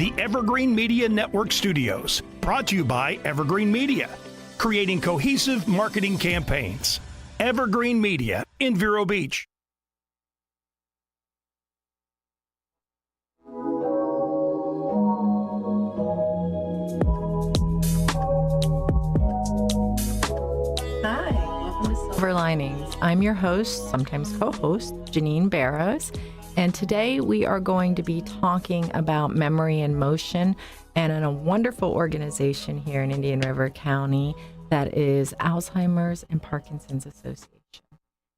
the Evergreen Media Network Studios, brought to you by Evergreen Media, creating cohesive marketing campaigns. Evergreen Media in Vero Beach. Hi, welcome to Silver Linings. I'm your host, sometimes co-host, Janine Barrows, and today we are going to be talking about memory and motion and in a wonderful organization here in Indian River County that is Alzheimer's and Parkinson's Association.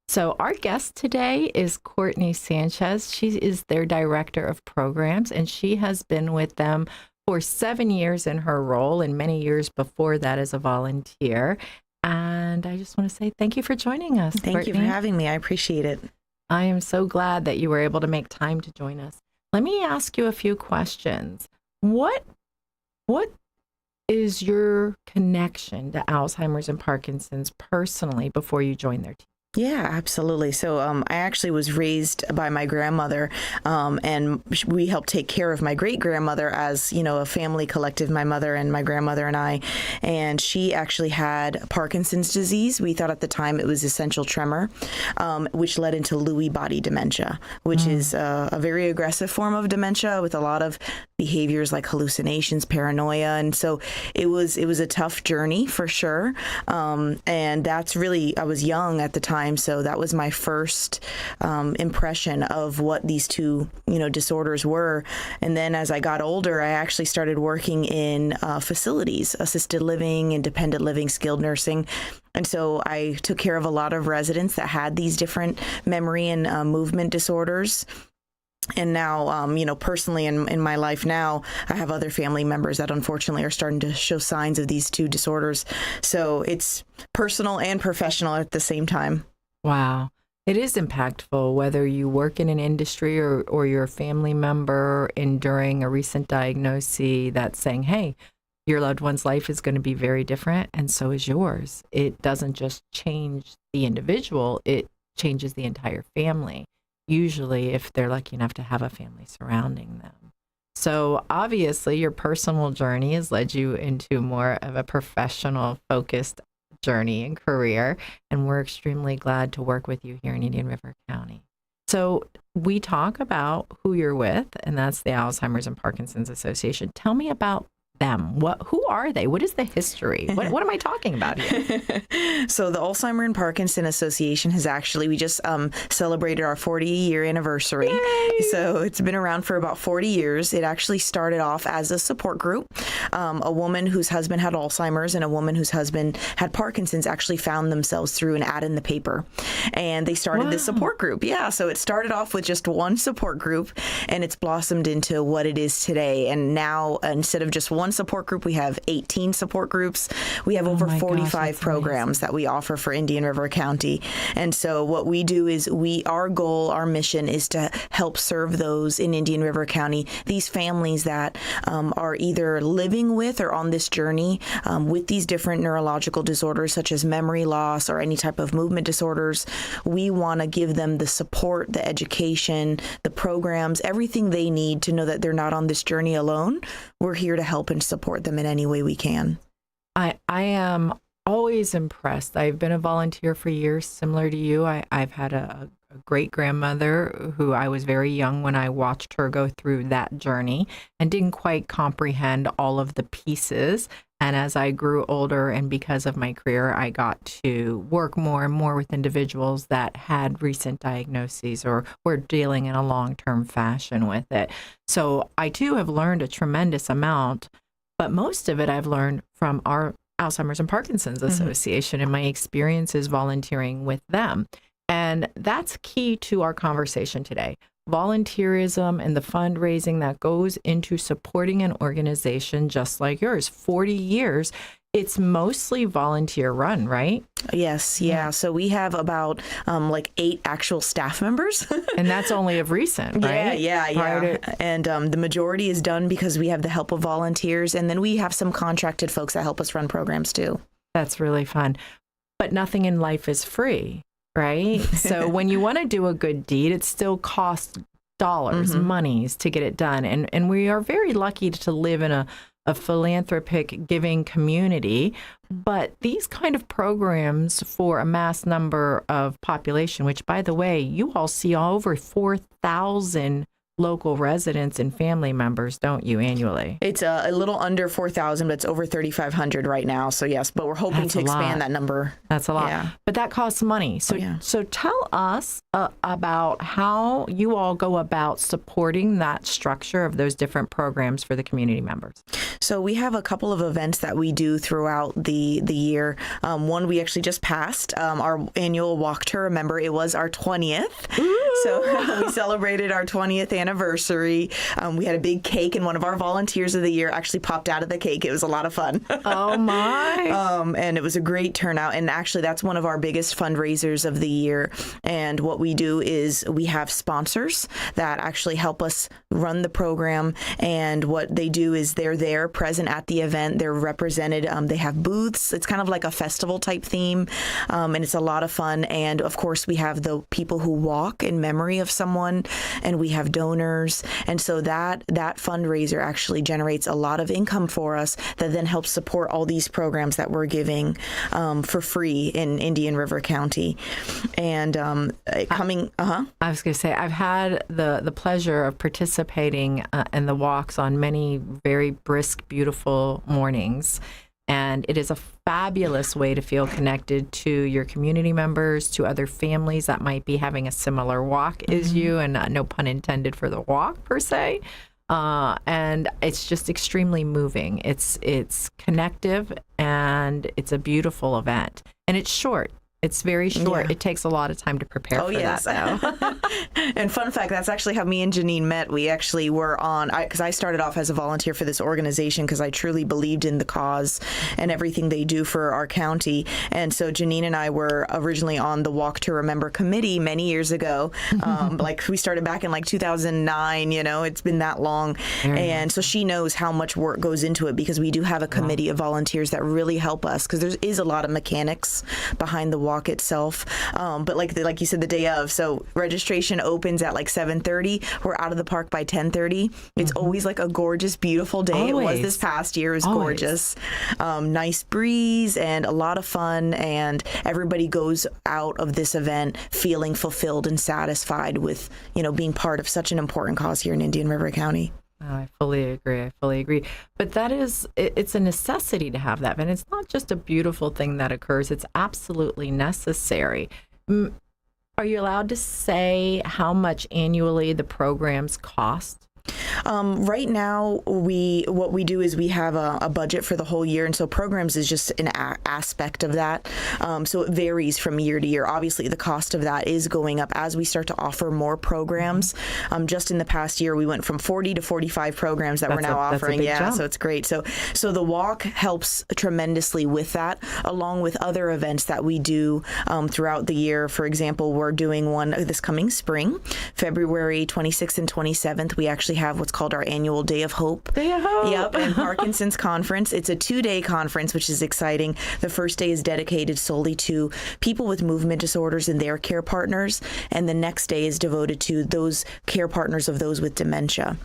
So our guest today is Courtney Sanchez. She is their director of programs, and she has been with them for 7 years in her role and many years before that as a volunteer. And I just want to say thank you for joining us, Thank Courtney. you for having me. I appreciate it. I am so glad that you were able to make time to join us. Let me ask you a few questions. What is your connection to Alzheimer's and Parkinson's personally before you joined their team? Yeah, absolutely. So I actually was raised by my grandmother, and we helped take care of my great-grandmother as, you know, a family collective, my mother and my grandmother and I. And she actually had Parkinson's disease. We thought at the time it was essential tremor, which led into Lewy body dementia, which is a very aggressive form of dementia with a lot of behaviors like hallucinations, paranoia. And so it was a tough journey for sure. And that's really, I was young at the time. So that was my first impression of what these two, disorders were. And then as I got older, I actually started working in facilities, assisted living, independent living, skilled nursing. And so I took care of a lot of residents that had these different memory and movement disorders. And now, personally in my life now, I have other family members that unfortunately are starting to show signs of these two disorders. So it's personal and professional at the same time. Wow. It is impactful whether you work in an industry or you're a family member enduring a recent diagnosis that's saying, hey, your loved one's life is going to be very different, and so is yours. It doesn't just change the individual, it changes the entire family, usually if they're lucky enough to have a family surrounding them. So obviously your personal journey has led you into more of a professional focused journey and career, and we're extremely glad to work with you here in Indian River County. So we talk about who you're with, and that's the Alzheimer's and Parkinson's Association. Tell me about them. Who are they? What is the history? What am I talking about here? So the Alzheimer and Parkinson Association has actually, we just celebrated our 40-year anniversary. Yay! So it's been around for about 40 years. It actually started off as a support group. A woman whose husband had Alzheimer's and a woman whose husband had Parkinson's actually found themselves through an ad in the paper. And they started this support group. Yeah, so it started off with just one support group, and it's blossomed into what it is today. And now, instead of just one support group, we have 18 support groups. We have over 45 programs that we offer for Indian River County. And so what we do is our goal, our mission is to help serve those in Indian River County, these families that are either living with or on this journey with these different neurological disorders such as memory loss or any type of movement disorders. We want to give them the support, the education, the programs, everything they need to know that they're not on this journey alone. We're here to help and support them in any way we can. I am always impressed. I've been a volunteer for years, similar to you. I've had a great grandmother who I was very young when I watched her go through that journey and didn't quite comprehend all of the pieces. And as I grew older and because of my career, I got to work more and more with individuals that had recent diagnoses or were dealing in a long-term fashion with it. So I too have learned a tremendous amount, but most of it I've learned from our Alzheimer's and Parkinson's Association and my experiences volunteering with them. And that's key to our conversation today. Volunteerism and the fundraising that goes into supporting an organization just like yours. 40 years, it's mostly volunteer run, right? Yes, yeah. So we have about 8 actual staff members. And that's only of recent, right? Yeah. And the majority is done because we have the help of volunteers. And then we have some contracted folks that help us run programs too. That's really fun. But nothing in life is free. Right? So when you want to do a good deed, it still costs dollars, monies to get it done. And we are very lucky to live in a philanthropic giving community. But these kind of programs for a mass number of population, which, by the way, you all see over 4,000 local residents and family members, don't you, annually? It's a little under 4,000, but it's over 3,500 right now. So yes, but we're hoping to expand that number. That's a lot. Yeah. But that costs money. So, so tell us about how you all go about supporting that structure of those different programs for the community members. So we have a couple of events that we do throughout the year. One we actually just passed, our annual Walk to Remember. It was our 20th. Ooh. So we celebrated our 20th anniversary. We had a big cake, and one of our volunteers of the year actually popped out of the cake. It was a lot of fun. Oh, my. And it was a great turnout. And actually, that's one of our biggest fundraisers of the year. And what we do is we have sponsors that actually help us run the program. And what they do is they're there, present at the event. They're represented. They have booths. It's kind of like a festival type theme. And it's a lot of fun. And of course, we have the people who walk in memory of someone, and we have donors. And so that fundraiser actually generates a lot of income for us that then helps support all these programs that we're giving for free in Indian River County. And I was going to say, I've had the pleasure of participating in the walks on many very brisk, beautiful mornings. And it is a fabulous way to feel connected to your community members, to other families that might be having a similar walk as you, and no pun intended for the walk per se. And it's just extremely moving. It's connective, and it's a beautiful event. And it's short. It's very short. Yeah. It takes a lot of time to prepare for that, though. And fun fact, that's actually how me and Janine met. We actually were on, because I started off as a volunteer for this organization because I truly believed in the cause and everything they do for our county. And so Janine and I were originally on the Walk to Remember committee many years ago. Like we started back in like 2009, it's been that long. And so she knows how much work goes into it because we do have a committee of volunteers that really help us because there is a lot of mechanics behind the walk itself, but like you said, the day of. So registration opens at like 7:30. We're out of the park by 10:30. It's always like a gorgeous, beautiful day. Always. It was this past year. It was gorgeous. Nice breeze and a lot of fun. And everybody goes out of this event feeling fulfilled and satisfied with being part of such an important cause here in Indian River County. Oh, I fully agree. But it's a necessity to have that. And it's not just a beautiful thing that occurs. It's absolutely necessary. Are you allowed to say how much annually the programs cost? Right now, what we do is we have a budget for the whole year, and so programs is just an aspect of that. So it varies from year to year. Obviously, the cost of that is going up as we start to offer more programs. Just in the past year, we went from 40 to 45 programs that we're now offering. Yeah, so it's great. So the walk helps tremendously with that, along with other events that we do throughout the year. For example, we're doing one this coming spring, February 26th and 27th. We actually have what's called our annual Day of Hope. Day of Hope. Yep, and Parkinson's Conference. It's a 2-day conference, which is exciting. The first day is dedicated solely to people with movement disorders and their care partners, and the next day is devoted to those care partners of those with dementia.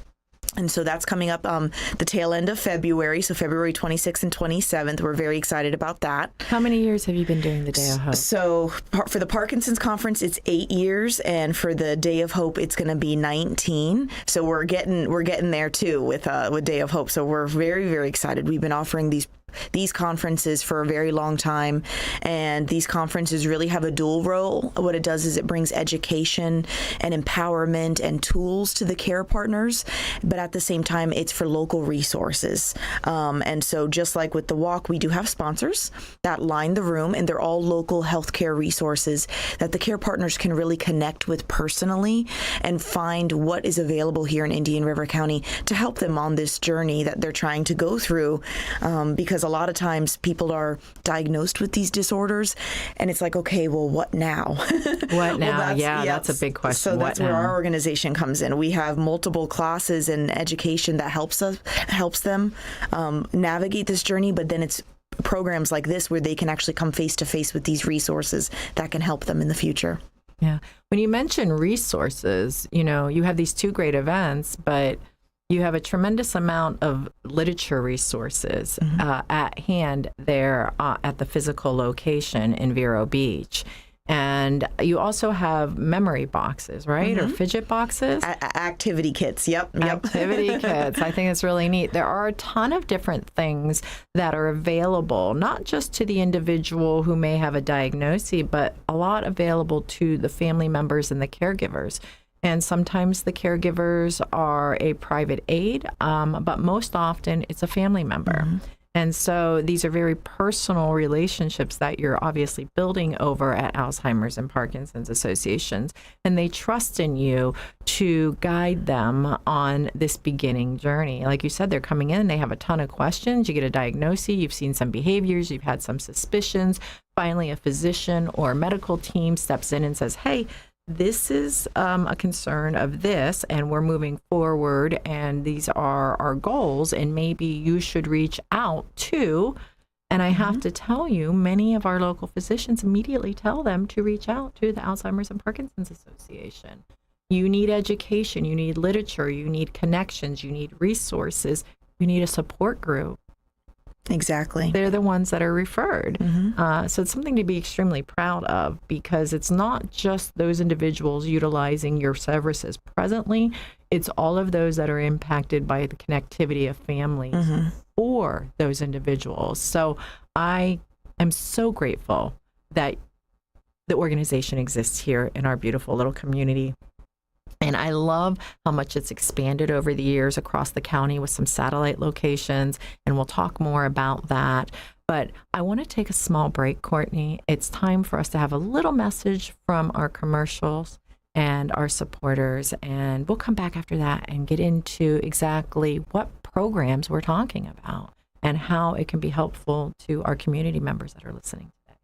And so that's coming up the tail end of February, so February 26th and 27th. We're very excited about that. How many years have you been doing the Day of Hope? So for the Parkinson's Conference, it's 8 years, and for the Day of Hope, it's going to be 19. So we're getting there too with Day of Hope. So we're very, very excited. We've been offering these conferences for a very long time, and these conferences really have a dual role. What it does is it brings education and empowerment and tools to the care partners, but at the same time, it's for local resources. And so just like with the walk, we do have sponsors that line the room, and they're all local healthcare resources that the care partners can really connect with personally and find what is available here in Indian River County to help them on this journey that they're trying to go through, because a lot of times people are diagnosed with these disorders, and it's like, okay, well, what now? What now? That's a big question. So that's where our organization comes in. We have multiple classes and education that helps them navigate this journey, but then it's programs like this where they can actually come face to face with these resources that can help them in the future. Yeah. When you mention resources, you know, you have these 2 great events, but you have a tremendous amount of literature resources at hand there at the physical location in Vero Beach. And you also have memory boxes, right? Or fidget boxes? Activity kits. Yep. Activity kits. I think it's really neat. There are a ton of different things that are available, not just to the individual who may have a diagnosis, but a lot available to the family members and the caregivers. And sometimes the caregivers are a private aid, but most often it's a family member. And so these are very personal relationships that you're obviously building over at Alzheimer's and Parkinson's associations. And they trust in you to guide them on this beginning journey. Like you said, they're coming in, they have a ton of questions. You get a diagnosis, you've seen some behaviors, you've had some suspicions. Finally, a physician or medical team steps in and says, hey, this is a concern of this, and we're moving forward, and these are our goals, and maybe you should reach out to, and I have to tell you, many of our local physicians immediately tell them to reach out to the Alzheimer's and Parkinson's Association. You need education, you need literature, you need connections, you need resources, you need a support group. Exactly. They're the ones that are referred. So it's something to be extremely proud of, because it's not just those individuals utilizing your services presently. It's all of those that are impacted by the connectivity of families for those individuals. So I am so grateful that the organization exists here in our beautiful little community. And I love how much it's expanded over the years across the county with some satellite locations, and we'll talk more about that. But I want to take a small break, Courtney. It's time for us to have a little message from our commercials and our supporters, and we'll come back after that and get into exactly what programs we're talking about and how it can be helpful to our community members that are listening today.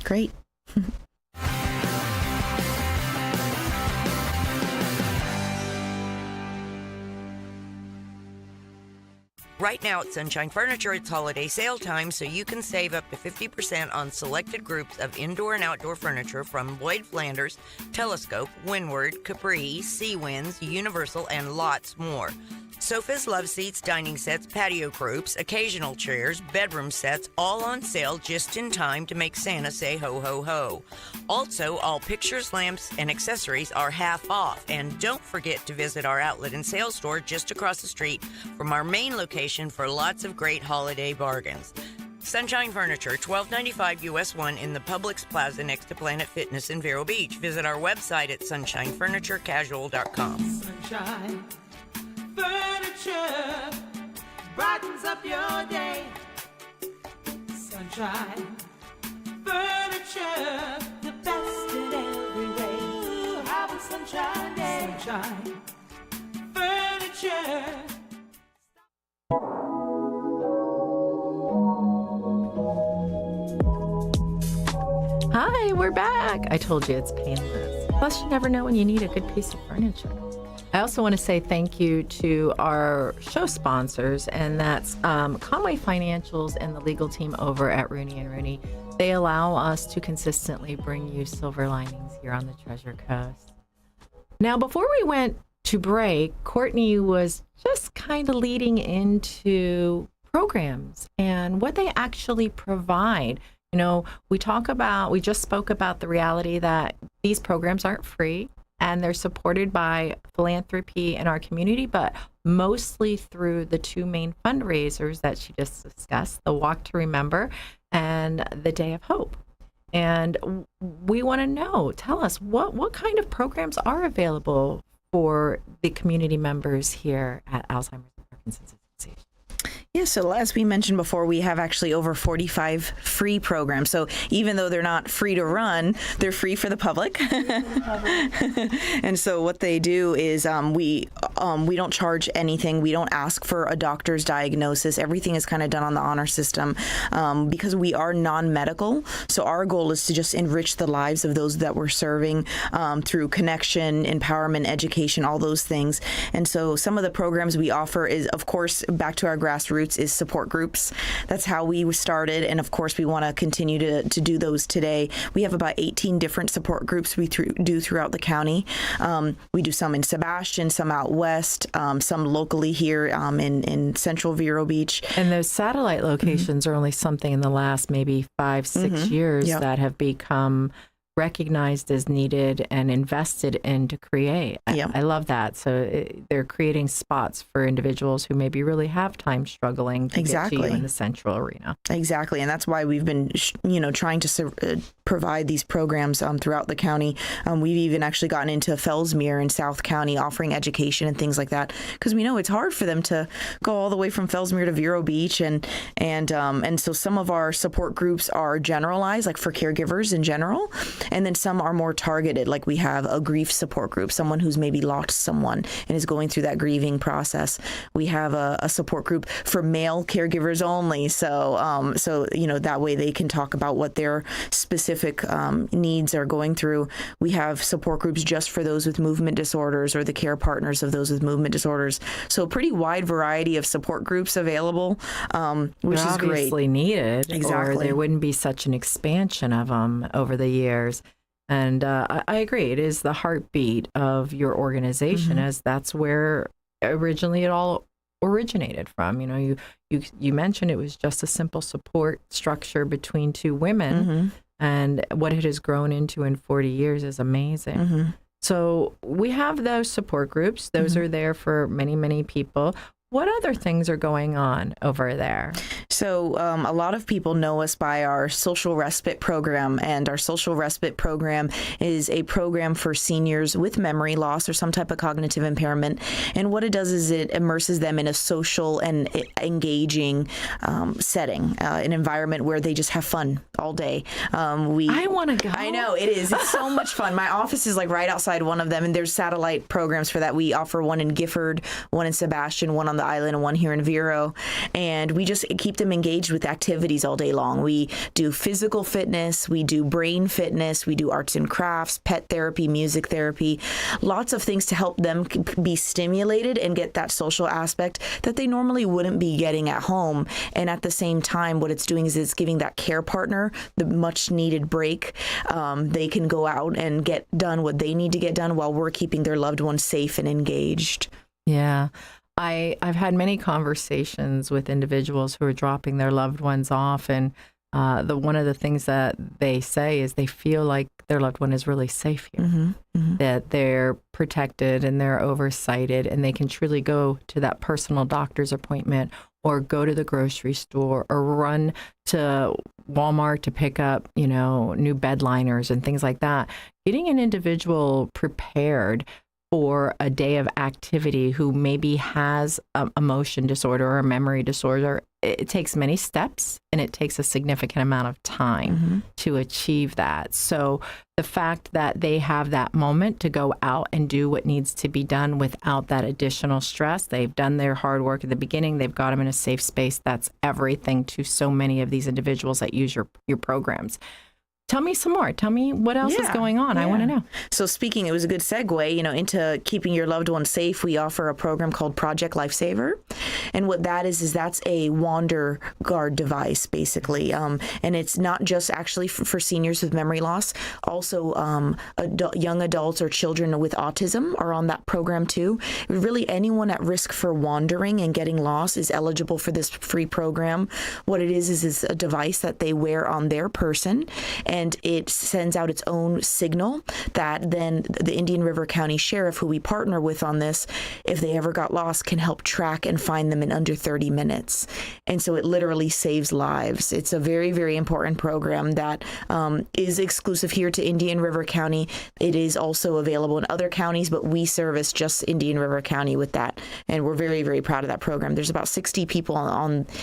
Great. Right now at Sunshine Furniture, it's holiday sale time, so you can save up to 50% on selected groups of indoor and outdoor furniture from Boyd Flanders, Telescope, Windward, Capri, Sea Winds, Universal, and lots more. Sofas, love seats, dining sets, patio groups, occasional chairs, bedroom sets, all on sale just in time to make Santa say ho, ho, ho. Also, all pictures, lamps, and accessories are half off. And don't forget to visit our outlet and sales store just across the street from our main location for lots of great holiday bargains. Sunshine Furniture, 1295 US 1 in the Publix Plaza next to Planet Fitness in Vero Beach. Visit our website at sunshinefurniturecasual.com. Sunshine Furniture brightens up your day. Sunshine Furniture, the best in every way. Ooh, have a sunshine day. Sunshine Furniture. Hi, we're back. I told you it's painless. Plus, you never know when you need a good piece of furniture. I also want to say thank you to our show sponsors, and that's Conway Financials and the legal team over at Rooney & Rooney. They allow us to consistently bring you silver linings here on the Treasure Coast. Now, before we went to break, Courtney was just kind of leading into programs and what they actually provide. You know, we just spoke about the reality that these programs aren't free, and they're supported by philanthropy in our community, but mostly through the 2 main fundraisers that she just discussed, the Walk to Remember and the Day of Hope. And we want to know, tell us, what kind of programs are available for the community members here at Alzheimer's and Parkinson's Association? Yeah, so as we mentioned before, we have actually over 45 free programs. So even though they're not free to run, they're free for the public. And so what they do is we We don't charge anything. We don't ask for a doctor's diagnosis. Everything is kind of done on the honor system because we are non-medical. So our goal is to just enrich the lives of those that we're serving through connection, empowerment, education, all those things. And so some of the programs we offer is, of course, back to our grassroots, is support groups. That's how we started. And of course, we want to continue to do those today. We have about 18 different support groups we do throughout the county. We do some in Sebastian, some out west, some locally here in central Vero Beach. And those satellite locations are only something in the last maybe 5-6 years that have become recognized as needed and invested in to create. I love that. So they're creating spots for individuals who maybe really have time struggling to get to you in the central arena. Exactly. And that's why we've been, trying to provide these programs throughout the county. We've even actually gotten into Fellsmere in South County offering education and things like that, because we know it's hard for them to go all the way from Fellsmere to Vero Beach. And so some of our support groups are generalized, like for caregivers in general. And then some are more targeted, like we have a grief support group, someone who's maybe lost someone and is going through that grieving process. We have a support group for male caregivers only. So that way they can talk about what their specific needs are going through. We have support groups just for those with movement disorders or the care partners of those with movement disorders. So a pretty wide variety of support groups available, which is great. Obviously needed, Exactly. or there wouldn't be such an expansion of them over the years. And I agree. It is the heartbeat of your organization, as that's where originally it all originated from. You mentioned it was just a simple support structure between two women, and what it has grown into in 40 years is amazing. So we have those support groups. Those are there for many, many people. What other things are going on over there? So a lot of people know us by our social respite program, and our social respite program is a program for seniors with memory loss or some type of cognitive impairment. And what it does is it immerses them in a social and engaging setting, an environment where they just have fun all day. I want to go. I know, it is. It's so much fun. My office is like right outside one of them, and there's satellite programs for that. We offer one in Gifford, one in Sebastian, one on the island, and one here in Vero. And we just keep them engaged with activities all day long. We do physical fitness, we do brain fitness, we do arts and crafts, pet therapy, music therapy, lots of things to help them be stimulated and get that social aspect that they normally wouldn't be getting at home. And at the same time, what it's doing is it's giving that care partner the much needed break. They can go out and get done what they need to get done while we're keeping their loved ones safe and engaged. Yeah. I've had many conversations with individuals who are dropping their loved ones off, and one of the things that they say is they feel like their loved one is really safe here, that they're protected and they're oversighted, and they can truly go to that personal doctor's appointment or go to the grocery store or run to Walmart to pick up, new bed liners and things like that. Getting an individual prepared for a day of activity who maybe has a motion disorder or a memory disorder, it takes many steps and it takes a significant amount of time to achieve that. So the fact that they have that moment to go out and do what needs to be done without that additional stress, they've done their hard work at the beginning, they've got them in a safe space, that's everything to so many of these individuals that use your programs. Tell me some more. Tell me what else is going on. I want to know. So speaking, it was a good segue, into keeping your loved one safe. We offer a program called Project Lifesaver. And what that is that's a Wander Guard device, basically. And it's not just actually for seniors with memory loss. Also, young adults or children with autism are on that program too. Really, anyone at risk for wandering and getting lost is eligible for this free program. What it is a device that they wear on their person, and it sends out its own signal that then the Indian River County Sheriff, who we partner with on this, if they ever got lost, can help track and find them in under 30 minutes. And so it literally saves lives. It's a very, very important program that is exclusive here to Indian River County. It is also available in other counties, but we service just Indian River County with that. And we're very, very proud of that program. There's about 60 people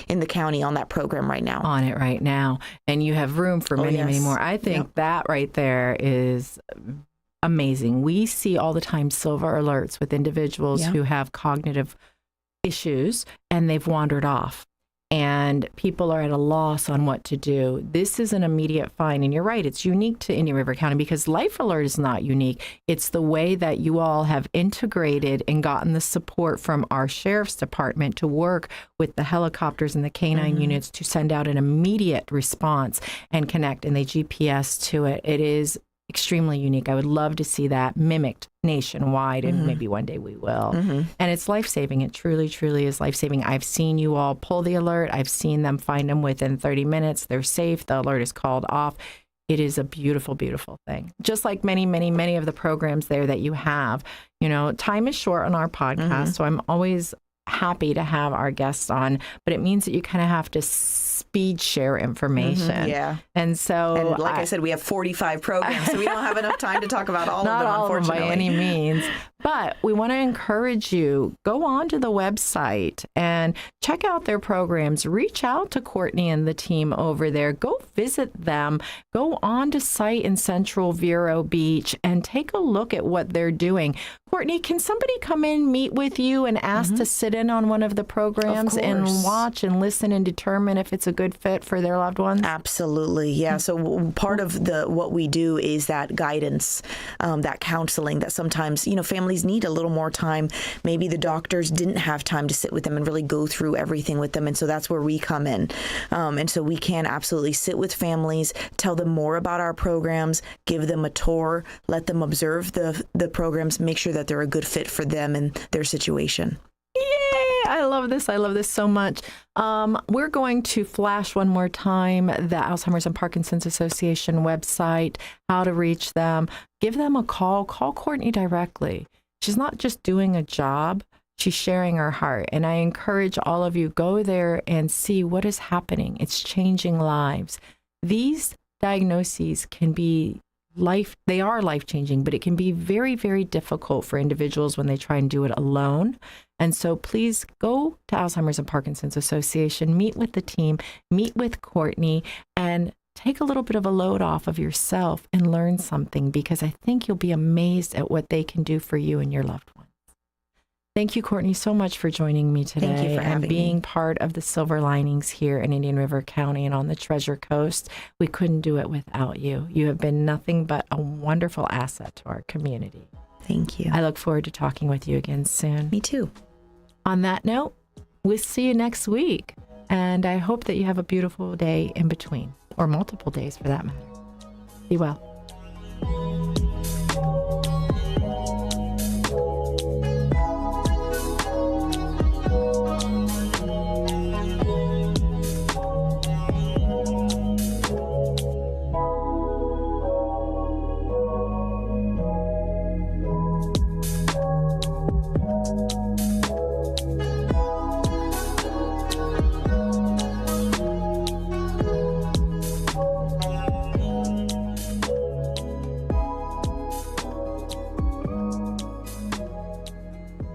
in the county on that program right now. On it right now. And you have room for many, many more. I think that right there is amazing. We see all the time silver alerts with individuals Yeah. who have cognitive issues and they've wandered off. And people are at a loss on what to do. This is an immediate find. And you're right, it's unique to Indian River County because Life Alert is not unique. It's the way that you all have integrated and gotten the support from our sheriff's department to work with the helicopters and the canine units to send out an immediate response and connect, and they GPS to it. It is extremely unique. I would love to see that mimicked nationwide, and maybe one day we will. And it's life-saving. It truly, truly is life-saving. I've seen you all pull the alert. I've seen them find them within 30 minutes. They're safe. The alert is called off. It is a beautiful, beautiful thing. Just like many, many, many of the programs there that you have. You know, time is short on our podcast, so I'm always happy to have our guests on, but it means that you kind of have to speed share information. Yeah. And so, And like I said, we have 45 programs, so we don't have enough time to talk about all of not them, all of them unfortunately. by any means, but we want to encourage you, go on to the website and check out their programs. Reach out to Courtney and the team over there. Go visit them. Go on to site in Central Vero Beach and take a look at what they're doing. Courtney, can somebody come in, meet with you, and ask to sit in on one of the programs and watch and listen and determine if it's a good fit for their loved ones? Absolutely, yeah. So part of what we do is that guidance, that counseling that sometimes, families need a little more time. Maybe the doctors didn't have time to sit with them and really go through everything with them. And so that's where we come in. And so we can absolutely sit with families, tell them more about our programs, give them a tour, let them observe the programs, make sure that they're a good fit for them and their situation. Yay! I love this. I love this so much. We're going to flash one more time the Alzheimer's and Parkinson's Association website, how to reach them. Give them a call. Call Courtney directly. She's not just doing a job. She's sharing her heart. And I encourage all of you, go there and see what is happening. It's changing lives. These diagnoses can be they are life-changing, but it can be very, very difficult for individuals when they try and do it alone. And so please go to Alzheimer's and Parkinson's Association, meet with the team, meet with Courtney, and take a little bit of a load off of yourself and learn something, because I think you'll be amazed at what they can do for you and your loved ones. Thank you, Courtney, so much for joining me today. Thank you for having and being me. part of the Silver Linings here in Indian River County and on the Treasure Coast. We couldn't do it without you. You have been nothing but a wonderful asset to our community. Thank you. I look forward to talking with you again soon. Me too. On that note, we'll see you next week. And I hope that you have a beautiful day in between, or multiple days for that matter. Be well.